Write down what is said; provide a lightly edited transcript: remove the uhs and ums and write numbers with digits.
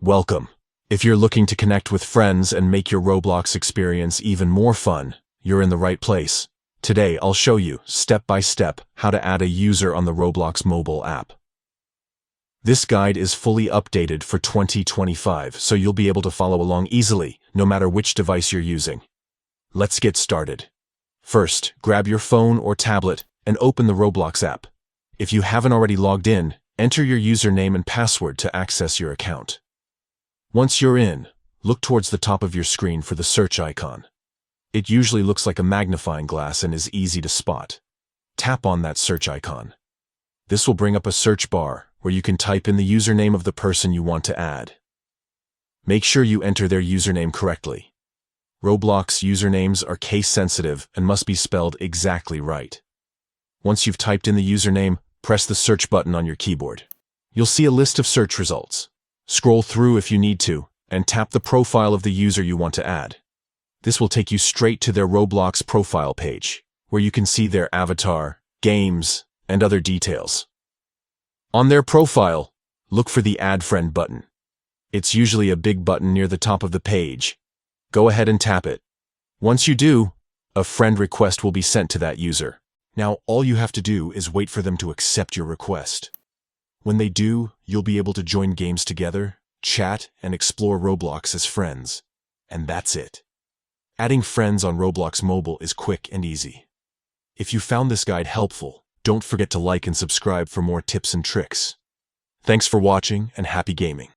Welcome. If you're looking to connect with friends and make your Roblox experience even more fun, you're in the right place. Today, I'll show you, step by step, how to add a user on the Roblox Mobile App. This guide is fully updated for 2025, so you'll be able to follow along easily, no matter which device you're using. Let's get started. First, grab your phone or tablet and open the Roblox app. If you haven't already logged in, enter your username and password to access your account. Once you're in, look towards the top of your screen for the search icon. It usually looks like a magnifying glass and is easy to spot. Tap on that search icon. This will bring up a search bar where you can type in the username of the person you want to add. Make sure you enter their username correctly. Roblox usernames are case-sensitive and must be spelled exactly right. Once you've typed in the username, press the search button on your keyboard. You'll see a list of search results. Scroll through if you need to, and tap the profile of the user you want to add. This will take you straight to their Roblox profile page, where you can see their avatar, games, and other details. On their profile, look for the Add Friend button. It's usually a big button near the top of the page. Go ahead and tap it. Once you do, a friend request will be sent to that user. Now, all you have to do is wait for them to accept your request. When they do, you'll be able to join games together, chat, and explore Roblox as friends. And that's it. Adding friends on Roblox Mobile is quick and easy. If you found this guide helpful, don't forget to like and subscribe for more tips and tricks. Thanks for watching and happy gaming.